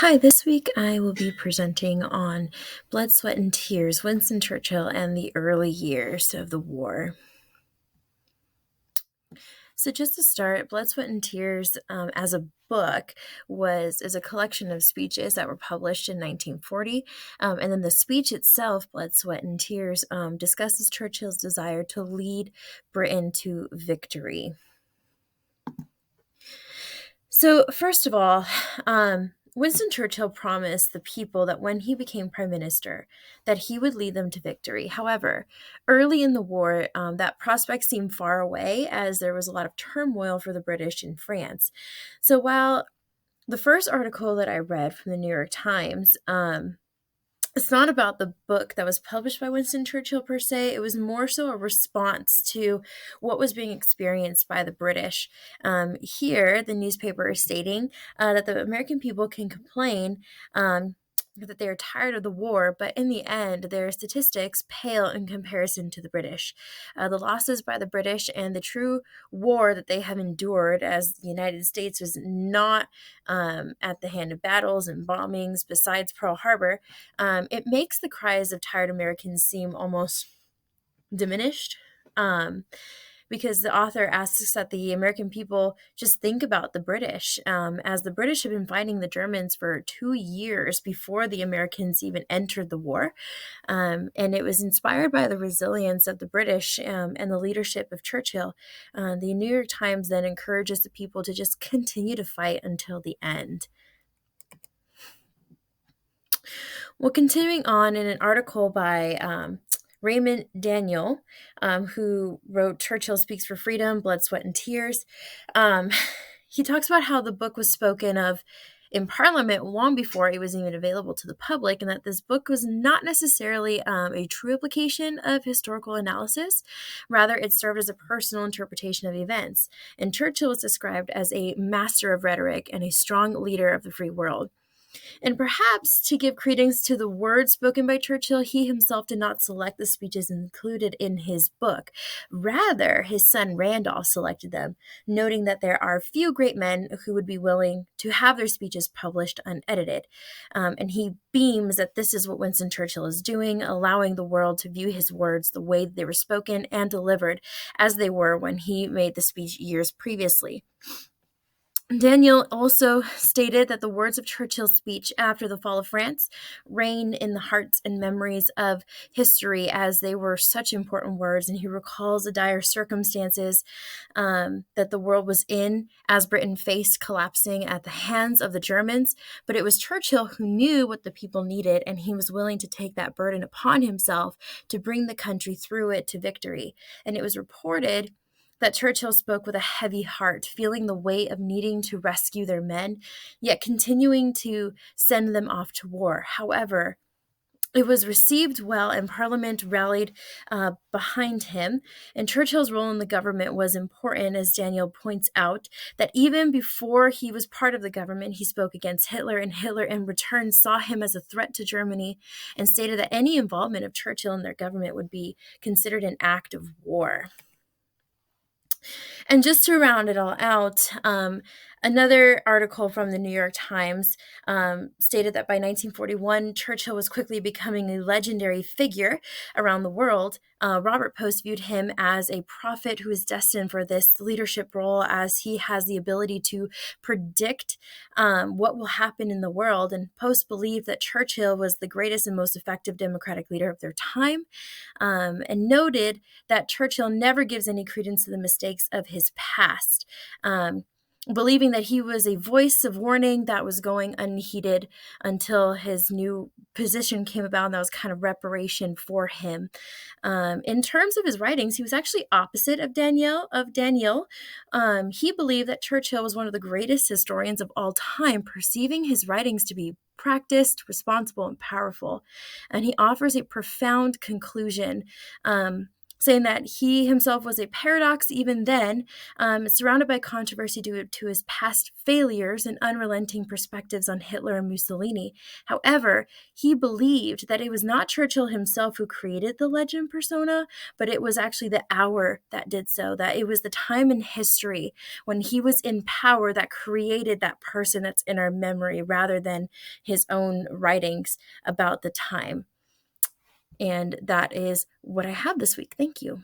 Hi, this week I will be presenting on Blood, Sweat, and Tears, Winston Churchill and the early years of the war. So just to start, Blood, Sweat, and Tears as a book is a collection of speeches that were published in 1940. And then the speech itself, Blood, Sweat, and Tears, discusses Churchill's desire to lead Britain to victory. So, first of all, Winston Churchill promised the people that when he became prime minister, that he would lead them to victory. However, early in the war, that prospect seemed far away as there was a lot of turmoil for the British in France. So, while the first article that I read from the New York Times, it's not about the book that was published by Winston Churchill per se. It was more so a response to what was being experienced by the British. Here, the newspaper is stating that the American people can complain that they are tired of the war, but in the end, their statistics pale in comparison to the British. The losses by the British and the true war that they have endured as the United States was not at the hand of battles and bombings besides Pearl Harbor, it makes the cries of tired Americans seem almost diminished. Because the author asks that the American people just think about the British, as the British have been fighting the Germans for 2 years before the Americans even entered the war. And it was inspired by the resilience of the British and the leadership of Churchill. The New York Times then encourages the people to just continue to fight until the end. Well, continuing on in an article by Raymond Daniel, who wrote Churchill Speaks for Freedom, Blood, Sweat, and Tears. He talks about how the book was spoken of in Parliament long before it was even available to the public, and that this book was not necessarily a true application of historical analysis. Rather, it served as a personal interpretation of events. And Churchill was described as a master of rhetoric and a strong leader of the free world. And perhaps to give credence to the words spoken by Churchill, he himself did not select the speeches included in his book. Rather, his son Randolph selected them, noting that there are few great men who would be willing to have their speeches published unedited. And he beams that this is what Winston Churchill is doing, allowing the world to view his words the way they were spoken and delivered as they were when he made the speech years previously. Daniel also stated that the words of Churchill's speech after the fall of France reign in the hearts and memories of history as they were such important words, and he recalls the dire circumstances that the world was in as Britain faced collapsing at the hands of the Germans. But it was Churchill who knew what the people needed, and he was willing to take that burden upon himself to bring the country through it to victory. And it was reported that Churchill spoke with a heavy heart, feeling the weight of needing to rescue their men, yet continuing to send them off to war. However, it was received well, and Parliament rallied behind him. And Churchill's role in the government was important, as Daniel points out, that even before he was part of the government, he spoke against Hitler, and Hitler in return saw him as a threat to Germany and stated that any involvement of Churchill in their government would be considered an act of war. And just to round it all out, another article from the New York Times stated that by 1941, Churchill was quickly becoming a legendary figure around the world. Robert Post viewed him as a prophet who is destined for this leadership role, as he has the ability to predict what will happen in the world. And Post believed that Churchill was the greatest and most effective democratic leader of their time, and noted that Churchill never gives any credence to the mistakes of his past, believing that he was a voice of warning that was going unheeded until his new position came about, and that was kind of reparation for him. In terms of his writings, he was actually opposite of Daniel. He believed that Churchill was one of the greatest historians of all time, perceiving his writings to be practiced, responsible, and powerful. And he offers a profound conclusion saying that he himself was a paradox even then, surrounded by controversy due to his past failures and unrelenting perspectives on Hitler and Mussolini. However, he believed that it was not Churchill himself who created the legend persona, but it was actually the hour that did so, that it was the time in history when he was in power that created that person that's in our memory rather than his own writings about the time. And that is what I have this week. Thank you.